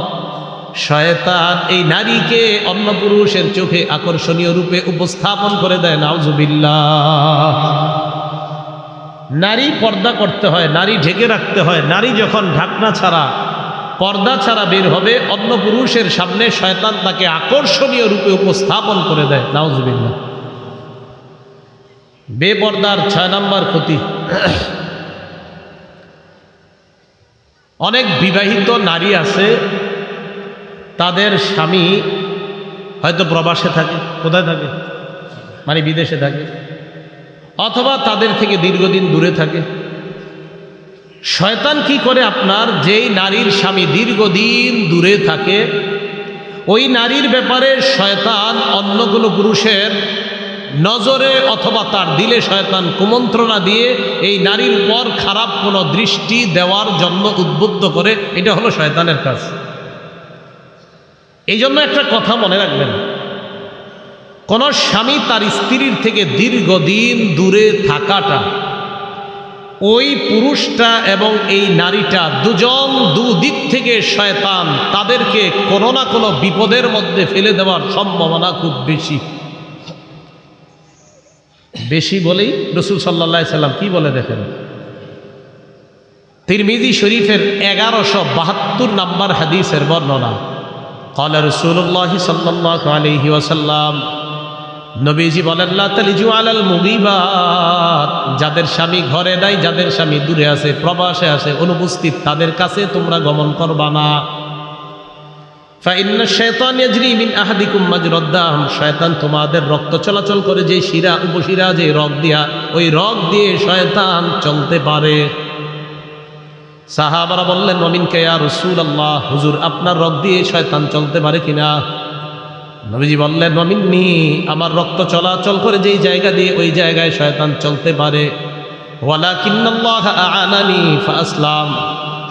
শয়তান এই নারীকে অন্য পুরুষের চোখে আকর্ষণীয় রূপে উপস্থাপন করে দেয়। নাউজুবিল্লাহ। নারী পর্দা করতে হয়, নারী ঢেকে রাখতে হয়। নারী যখন ঢাকনা ছাড়া পর্দা ছাড়া বের হবে, অন্য পুরুষের সামনে শয়তান তাকে আকর্ষণীয় রূপে উপস্থাপন করে দেয়। নাউজুবিল্লাহ। বেপর্দার 6 নাম্বার ক্ষতি, অনেক বিবাহিত নারী আছে, তাদের স্বামী হয়তো প্রবাসে থাকে। কোথায় থাকে? মানে বিদেশে থাকে, অথবা তাদের থেকে দীর্ঘদিন দূরে থাকে। শয়তান কি করে, আপনার যেই নারীর স্বামী দীর্ঘদিন দূরে থাকে, ওই নারীর ব্যাপারে শয়তান অন্য কোনো পুরুষের নজরে অথবা তার দিলে শয়তান কুমন্ত্রণা দিয়ে এই নারীর পর খারাপ কোনো দৃষ্টি দেওয়ার জন্য উদ্বুদ্ধ করে। এটা হলো শয়তানের কাজ। এই জন্য একটা কথা মনে রাখবেন, কোন স্বামী তার স্ত্রীর থেকে দীর্ঘদিন দূরে থাকাটা ওই পুরুষটা এবং এই নারীটা দুজন দুদিক থেকে শয়তান তাদেরকে কোনো না কোনো বিপদের মধ্যে ফেলে দেওয়ার সম্ভাবনা খুব বেশি। বেশি বলেই রাসূল সাল্লাল্লাহু আলাইহি সাল্লাম কি বলে দেখেন, তিরমিজি শরীফের 1172 নম্বর হাদিসের বর্ণনা। ক্বালা রাসূলুল্লাহ সাল্লাল্লাহু আলাইহি ওয়াসাল্লাম, নবীজি বলেন, লা তালিজু আলাল মুগীবাত, যাদের স্বামী ঘরে নাই, যাদের স্বামী দূরে আছে, প্রবাসে আছে, অনুপস্থিত, তাদের কাছে তোমরা গমন করবা না। ফাইন্না শাইতান ইয়াজরি মিন আহাদিকুম মাজরাদ দাম, শয়তান তোমাদের রক্ত চলাচল করে যে শিরা উপশিরা যে রগ দিয়া, ওই রগ দিয়ে শয়তান চলতে পারে। সাহাবারা বললেন, ওয়ামিনকা ইয়া রাসূলুল্লাহ, হুজুর আপনার রগ দিয়ে শয়তান চলতে পারে কিনা? নবীজি বললেন, ওয়ামিন্নি, আমার রক্ত চলাচল করে যেই জায়গা দিয়ে ওই জায়গায় শয়তান চলতে পারে। ওয়ালাকিন্নাল্লাহ আ'আনানি ফাআসলাম,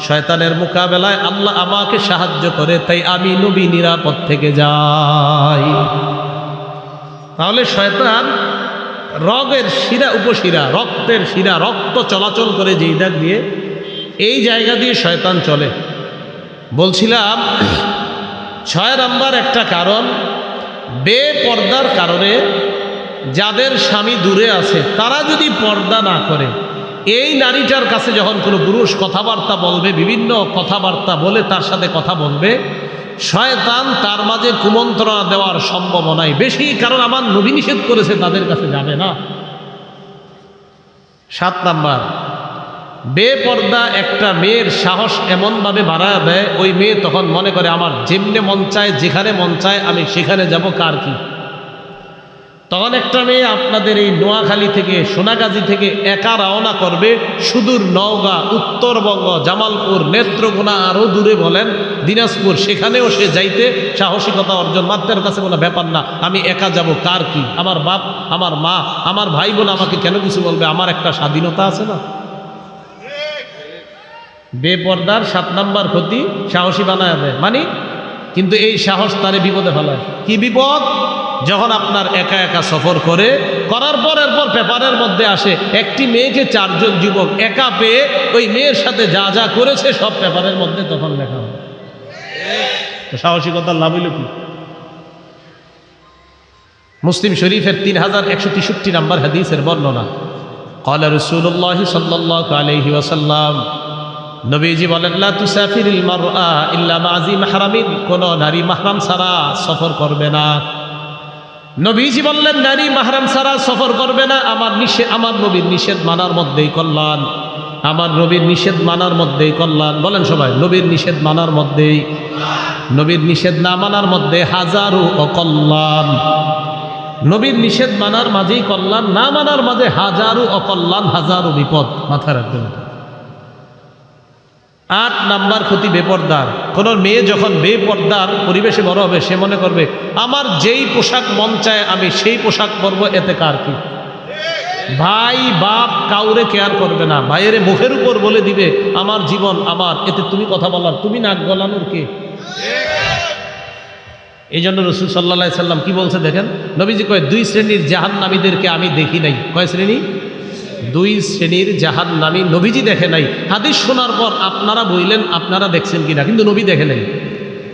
শয়তানের মোকাবেলায় আল্লাহ আমাকে সাহায্য করে, তাই আমি নবী নিরাপদ থেকে যাই। তাহলে শয়তান রগের শিরা উপশিরা, রক্তের শিরা, রক্ত চলাচল করে যেই দাগ দিয়ে, এই জায়গা দিয়ে শয়তান চলে। বলছিলাম 6 নম্বর একটা কারণ, বেপর্দার কারণে যাদের স্বামী দূরে আছে তারা যদি পর্দা না করে, এই নারীটার কাছে যখন কোনো পুরুষ কথাবার্তা বলবে, বিভিন্ন কথাবার্তা বলে তার সাথে কথা বলবে, শয়তান তার মাঝে কুমন্ত্রণা দেওয়ার সম্ভাবনাই বেশি, কারণ আমার নবী নিষেধ করেছে তাদের কাছে যাবে না। 7 নাম্বার, বেপর্দা একটা মেয়ের সাহস এমনভাবে বাড়ায় দেয়, ওই মেয়ে তখন মনে করে আমার যেমনে মন চায়, যেখানে মন চায় আমি সেখানে যাব, কার কি। তখন একটা মেয়ে আপনাদের এই নোয়াখালী থেকে, সোনাগাজী থেকে একা রওনা করবে সুদূর নওগাঁ, উত্তরবঙ্গ, জামালপুর, নেত্রকোনা, আরও দূরে বলেন দিনাজপুর, সেখানেও সে যাইতে সাহসিকতা অর্জন। মাত্রের কাছে কোনো ব্যাপার না, আমি একা যাব, কার কি, আমার বাপ, আমার মা, আমার ভাই বোন আমাকে কেন কিছু বলবে, আমার একটা স্বাধীনতা আছে না। বেপর্দার 7 নাম্বার ক্ষতি, সাহসী বানায় দেয় মানে, কিন্তু এই সাহস তারে বিপদে ফেলায়। কি বিপদ? যখন আপনার একা একা সফর করার পর এরপর পেপারের মধ্যে আসে একটি মেয়েকে 4 জন যুবক একা পেয়ে ওই মেয়ের সাথে যা যা করেছে সব পেপারের মধ্যে তখন লেখা হয়। তো সাহসিকতার লাভ হইল কি? মুসলিম শরীফের 3163 নম্বর হাদিসের বর্ণনা। ক্বালা রাসূলুল্লাহ সাল্লাল্লাহু আলাইহি ওয়াসাল্লাম, নবীজি বলেন, লা তুসাফিরিল মারআ ইল্লা মা যি মাহরামিন, কোন নারী মাহরাম ছাড়া সফর করবে না। নবীজি বললেন, নারী মাহরাম ছাড়া সফর করবে না। আমার নবীর নিষেধ মানার মধ্যেই কল্যাণ, আমার নবীর নিষেধ মানার মধ্যেই কল্যাণ। বলেন সবাই, নবীর নিষেধ মানার মধ্যেই, নবীর নিষেধ না মানার মধ্যে হাজারো অকল্যাণ। নবীর নিষেধ মানার মাঝেই কল্যাণ, না মানার মাঝে হাজারো অকল্যাণ, হাজারো বিপদ। মাথা রাখবেন। 8 নাম্বার ক্ষতি বেপর্দার। কোন মেয়ে যখন বেপর্দার পরিবেশে বড় হবে, সে মনে করবে আমার যেই পোশাক মন চায় আমি সেই পোশাক পরবো, এতে কার কি। ভাই বাপ কাউরে কেয়ার করবে না, ভাইয়ের মুখের উপর বলে দিবে আমার জীবন আমার, এতে তুমি কথা বলার, তুমি নাক গলানোর কে। এই জন্য রাসূল সাল্লাল্লাহু আলাইহি সাল্লাম কি বলছে দেখেন, নবীজি কয় 2 শ্রেণীর জাহান্নামীদেরকে আমি দেখি নাই। কয় শ্রেণী? 2 শ্রেণীর জাহান্নামী নবীজি দেখে নাই। হাদিস শোনার পর আপনারা বললেন আপনারা দেখছেন কিনা, কিন্তু নবী দেখে নাই।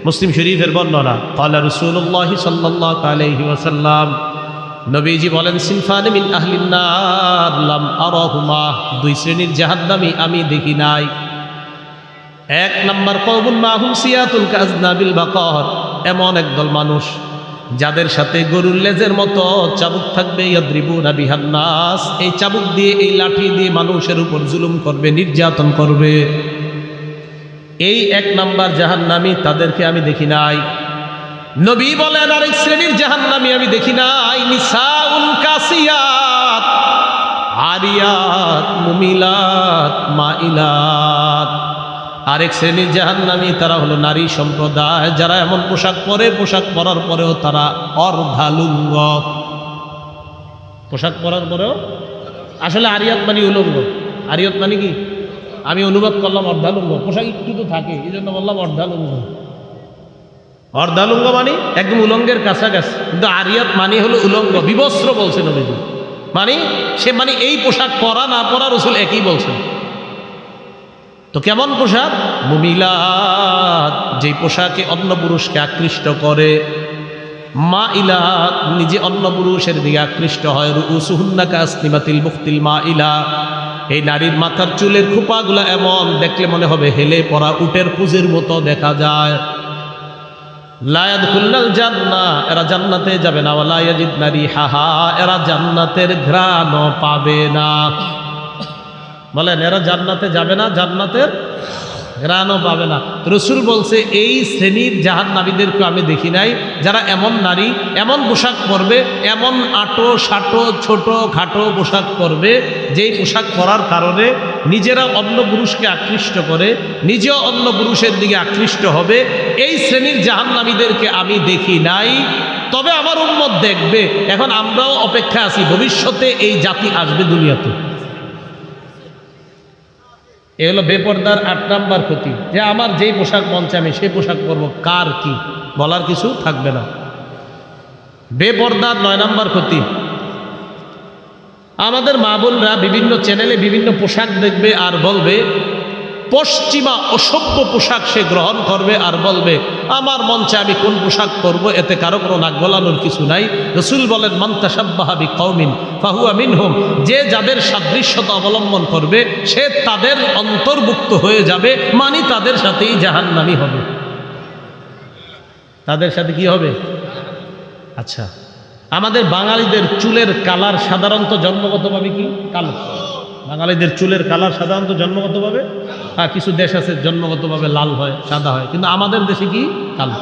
মুসলিম শরীফের বর্ণনা। ক্বালা রাসূলুল্লাহ সাল্লাল্লাহু আলাইহি ওয়াসাল্লাম, নবীজি বলেন, সিনফানি মিন আহলিন নার লাম আরাহুমা, 2 শ্রেণীর জাহান্নামী আমি দেখি নাই। 1 নাম্বার, কওমুন মাহুম সিয়াতুল কাযনাবিল বাকার, এমন একদল মানুষ যাদের সাথে গরুর লেজের মতো চাবুক থাকবে, ইয়াদরিবুনা বিহান নাস, এই চাবুক দিয়ে, এই লাঠি দিয়ে মানুষের উপর জুলুম করবে, নির্যাতন করবে। এই 1 নাম্বার জাহান্নামী, তাদেরকে আমি দেখি নাই। নবী বলেন আরেক শ্রেণীর জাহান্নামী আমি দেখি নাই, নিসাউন কাসিয়াত আরিয়াত মুমিলাত মাইলাত। আরেক শ্রেণীর জাহান্নামী তারা হলো নারী সম্প্রদায়, যারা এমন পোশাক পরে, পোশাক পরার পরেও তারা অর্ধালুঙ্গ। পোশাক পরার পরেও, আসলে আরিয়াত মানে উলঙ্গ। আরিয়াত মানে কি? আমি অনুবাদ করলাম অর্ধালুঙ্গ, পোশাক একটু তো থাকে, এই জন্য বললাম অর্ধালুঙ্গ। অর্ধালুঙ্গ মানে একদম উলঙ্গের কাছাকাছি, কিন্তু আরিয়াত মানে হলো উলঙ্গ, বিবস্ত্র বলছে নবীজি। মানে এই পোশাক পরা না পরা রাসূল একই বলছেন। তো কেমন পোশাক? মুমিলাত, যেই পোশাকে অন্য পুরুষকে আকৃষ্ট করে, মাইলাত, নিজে অন্য পুরুষের দিকে আকৃষ্ট হয়, রুউসুহুন্না কাসনিমাতিল মুখতিল মাইলা, এই নারীর মাথার চুলের খোপাগুলো এমন দেখলে মনে হবে হেলে পড়া উটের পুজের মতো দেখা যায়। লা ইয়াদখুলুল জান্নাহ, এরা জান্নাতে যাবে না, ওয়ালা ইয়াজিদনা রিহাহা, এরা জান্নাতের ঘ্রাণও পাবে না। বলেন এরা জান্নাতে যাবে না, জান্নাতের ঘ্রাণও পাবে না। রাসূল বলছে এই শ্রেণীর জাহান্নামীদেরকে আমি দেখি নাই, যারা এমন নারী এমন পোশাক পরবে, এমন আটো সাটো ছোট খাটো পোশাক পরবে, যেই পোশাক পরার কারণে নিজেরা অন্য পুরুষকে আকৃষ্ট করে, নিজেও অন্য পুরুষের দিকে আকৃষ্ট হবে। এই শ্রেণীর জাহান্নামীদেরকে আমি দেখি নাই, তবে আমার উম্মত দেখবে। এখন আমরাও অপেক্ষা আছি, ভবিষ্যতে এই জাতি আসবে দুনিয়াতে। এ হলো বেপর্দার ৮ নাম্বার ক্ষতি, যে আমার যেই পোশাক মন চায় আমি সেই পোশাক পরবো, কার কি বলার কিছু থাকবে না। বেপর্দার ৯ নাম্বার ক্ষতি, আমাদের মা বোনরা বিভিন্ন চ্যানেলে বিভিন্ন পোশাক দেখবে আর বলবে, পশ্চিমা অসভ্য পোশাক সে গ্রহণ করবে আর বলবে আমার মন চায় আমি কোন পোশাক পরবো, এতে কারো কোনো নাক গলানোর কিছু নাই। রাসূল বলেন মান তাশাব্বাহা বিকওমিন ফাহুয়া মিনহুম, যে যাদের সাদৃশ্যতা অবলম্বন করবে সে তাদের অন্তর্ভুক্ত হয়ে যাবে, মানে তাদের সাথেই জাহান্নামী হবে। তাদের সাথে কি হবে? আচ্ছা, আমাদের বাঙালিদের চুলের কালার সাধারণত জন্মগতভাবে কি কালো? বাঙালিদের চুলের কালার সাধারণত জন্মগতভাবে, হ্যাঁ কিছু দেশ আছে জন্মগতভাবে লাল হয়, সাদা হয়, কিন্তু আমাদের দেশে কি কালো।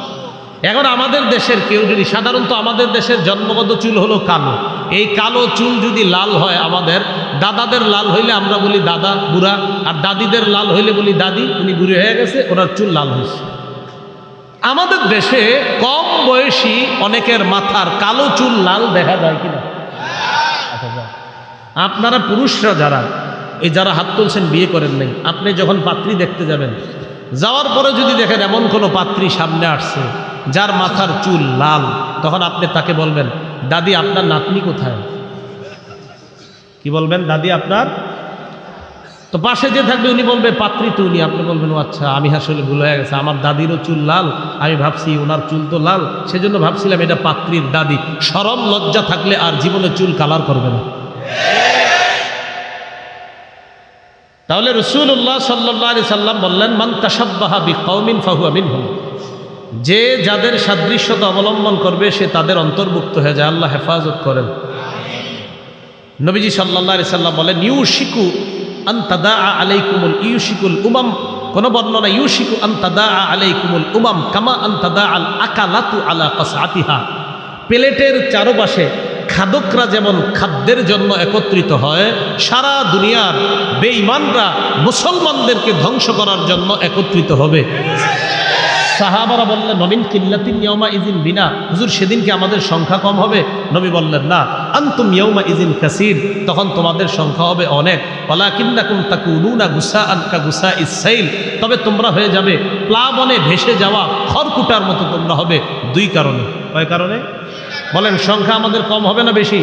এখন আমাদের দেশের কেউ যদি, সাধারণত আমাদের দেশের জন্মগত চুল হলো কালো, এই কালো চুল যদি লাল হয়, আমাদের দাদাদের লাল হইলে আমরা বলি দাদা বুড়া, আর দাদিদের লাল হইলে বলি দাদি উনি বুড়ি হয়ে গেছে, ওনার চুল লাল হয়েছে। আমাদের দেশে কম বয়সী অনেকের মাথার কালো চুল লাল দেখা যায় কিনা? আচ্ছা, আপনারা পুরুষরা যারা এই যারা হাত তুলছেন বিয়ে করেন নাই, আপনি যখন পাত্রী দেখতে যাবেন, যাওয়ার পরে যদি দেখেন এমন কোনো পাত্রী সামনে আসছে যার মাথার চুল লাল, তখন আপনি তাকে বলবেন দাদি আপনার নাতনি কোথায়? কি বলবেন? দাদি আপনার। তো পাশে যে থাকবে উনি বলবে পাত্রী তো উনি, আপনি বলবেন ও আচ্ছা আমি আসলে ভুল হয়ে গেছে, আমার দাদিরও চুল লাল, আমি ভাবছি ওনার চুল তো লাল, সেজন্য ভাবছিলাম এটা পাত্রীর দাদি। শরম লজ্জা থাকলে আর জীবনে চুল কালার করবে না। তাহলে রাসূলুল্লাহ সাল্লাল্লাহু আলাইহি সাল্লাম বললেন মান তাশাব্বাহা বিকওমিন ফাহুয়া মিনহুম, যে যাদের সাদৃশ্যতা অবলম্বন করবে সে তাদের অন্তর্ভুক্ত হয়ে যায়। আল্লাহ হেফাজত করেন। নবীজি সাল্লাল্লাহু আলাইহি সাল্লাম বলেন ইউশিকু আন তাদাআ আলাইকুমুল ইউশিকুল উমাম, কোন বর্ণনা ইউশিকু আন তাদাআ আলাইকুমুল উমাম কামা আন তাদাআল আকালাতু আলা কাসআতিহা, প্লেটের চারপাশে খাদকরা যেমন খাদ্যের জন্য একত্রিত হয়, সারা দুনিয়ার বেঈমানরা মুসলমানদেরকে ধ্বংস করার জন্য একত্রিত হবে। সাহাবারা বললেন নবীন কিল্লাতিন ইয়াউমা ইজিন বিনা, হুজুর সেদিন কি আমাদের সংখ্যা কম হবে? নবী বললেন না, আনতুম ইয়াউমা ইজিন কাসীর, তখন তোমাদের সংখ্যা হবে অনেক। ওয়ালাকিন্নাকুম তাকুনুনা গুসাআন কাগুসাইস সাইল, তবে তোমরা হয়ে যাবে প্লাবনে ভেসে যাওয়া খড়কুটার মতো তোমরা হবে। 2 কারণে। কয় কারণে? বলেন সংখ্যা আমাদের কম হবে না বেশি?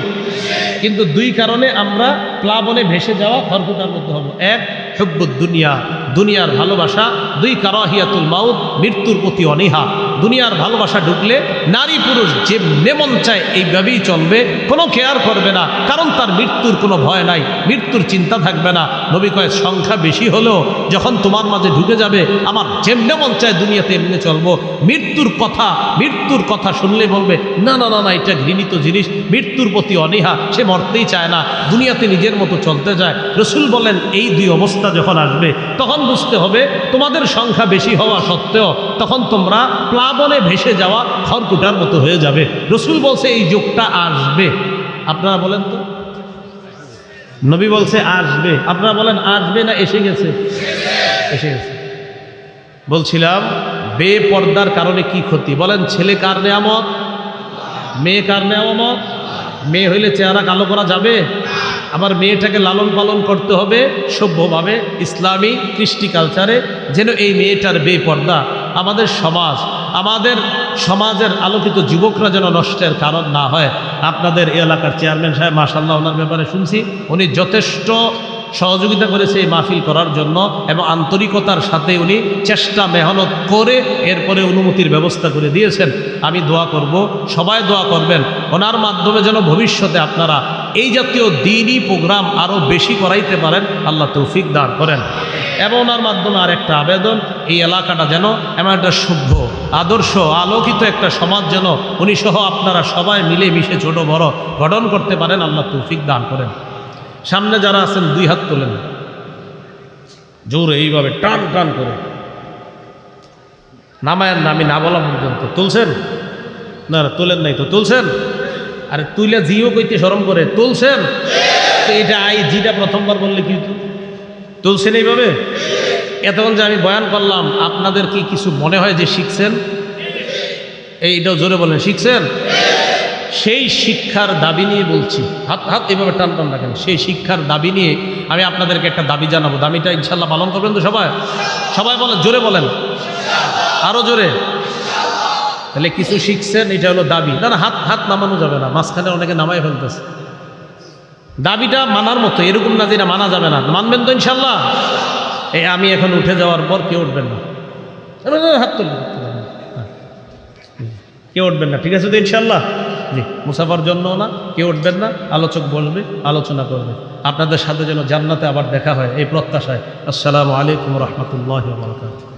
কিন্তু 2 কারণে আমরা প্লাবনে ভেসে যাওয়া খড়কুটার মতো হব। 1 হুব্বুদ দুনিয়া, দুনিয়ার ভালোবাসা। 2 কারাহিয়াতুল মাউত, মৃত্যুর প্রতি অনীহা। দুনিয়ার ভালোবাসা ঢুকলে নারী পুরুষ যে মন চায় এইভাবেই চলবে, কোনো কেয়ার করবে না, কারণ তার মৃত্যুর কোনো ভয় নাই, মৃত্যুর চিন্তা থাকবে না। নবী কয় সংখ্যা বেশি হলেও যখন তোমার মাঝে ঢুকে যাবে আমার যেমনে মন চায় দুনিয়াতে এমনি চলবো, মৃত্যুর কথা শুনলে বলবে না না না না এটা ঘৃণিত জিনিস, মৃত্যুর প্রতি অনীহা, সে মরতেই চায় না, দুনিয়াতে নিজের মতো চলতে যায়। রাসূল বলেন এই 2 অবস্থা যখন আসবে তখন বুঝতে হবে তোমাদের সংখ্যা বেশি হওয়া সত্ত্বেও তখন তোমরা প্লাবনে ভেসে যাওয়া খড়কুটার মতো হয়ে যাবে। রাসূল বলছে এই যুগটা আসবে। আপনারা বলেন তো, নবী বলছে আসবে, আপনারা বলেন আসবে না এসে গেছে? এসে গেছে। বলছিলাম বেপর্দার কারণে কি ক্ষতি? বলেন ছেলে কার নেয়ামত, মেয়ে কার নেয়ামত? মেয়ে হইলে চেহারা কালো করা যাবে? আবার মেয়েটাকে লালন পালন করতে হবে সভ্যভাবে, ইসলামী কৃষ্টি কালচারে, যেন এই মেয়েটার বেপর্দা আমাদের সমাজ আমাদের সমাজের আলোকিত যুবকরা যেন নষ্টের কারণ না হয়। আপনাদের এই এলাকার চেয়ারম্যান সাহেব মাশাআল্লাহ, ওনার ব্যাপারে শুনছি উনি যথেষ্ট সহযোগিতা করেছে এই মাহফিল করার জন্য এবং আন্তরিকতার সাথে উনি চেষ্টা মেহনত করে এরপরে অনুমতির ব্যবস্থা করে দিয়েছেন। আমি দোয়া করব, সবাই দোয়া করবেন ওনার মাধ্যমে যেন ভবিষ্যতে আপনারা এই জাতীয় দ্বীনি প্রোগ্রাম আরও বেশি করাইতে পারেন, আল্লাহ তৌফিক দান করেন। এবং ওনার মাধ্যমে আরেকটা আবেদন, এই এলাকাটা যেন এমন একটা সভ্য আদর্শ আলোকিত একটা সমাজ যেন উনি সহ আপনারা সবাই মিলে মিশে ছোট বড় গঠন করতে পারেন, আল্লাহ তৌফিক দান করেন। সামনে যারা আছেন 2 হাত তোলেন জোরে, এইভাবে টান টান করে নামায়ের নামি না বলা পর্যন্ত। তুলছেন না? তোলেন নাই তো? তুলছেন? আরে তুইলে জিও কইতে শরম করে তুলছেন তো এটা জিটা প্রথমবার বললে কি তুলছেন এইভাবে? এতক্ষণ যে আমি বয়ান করলাম আপনাদের কি কিছু মনে হয় যে শিখছেন? এইটাও জোরে বলেন, শিখছেন? সেই শিক্ষার দাবি নিয়ে বলছি, হাত হাত এভাবে টান টান রাখেন। সেই শিক্ষার দাবি নিয়ে আমি আপনাদেরকে একটা দাবি জানাবো। দাবিটা ইনশাল্লাহ পালন করবেন তো সবাই? সবাই বলেন, জোরে বলেন, আরো জোরে। তাহলে কিছু শিখছেন, এটা হলো দাবি। না না, হাত হাত নামানো যাবে না, মাঝখানে অনেকে নামাই ফেলতেছে। দাবিটা মানার মতো, এরকম না যে এটা মানা যাবে না। মানবেন তো ইনশাল্লাহ? এই আমি এখন উঠে যাওয়ার পর কেউ উঠবেন না, হাত তুলবেন, কেউ উঠবেন না, ঠিক আছে তো ইনশাল্লাহ? জি, মুসাফার জন্য না, কেউ উঠবেন না, আলোচক বলবে, আলোচনা করবে। আপনাদের সাথে যেন জান্নাতে আবার দেখা হয় এই প্রত্যাশায়। আসসালামু আলাইকুম রহমতুল্লাহি ওয়া বারাকাতুহু।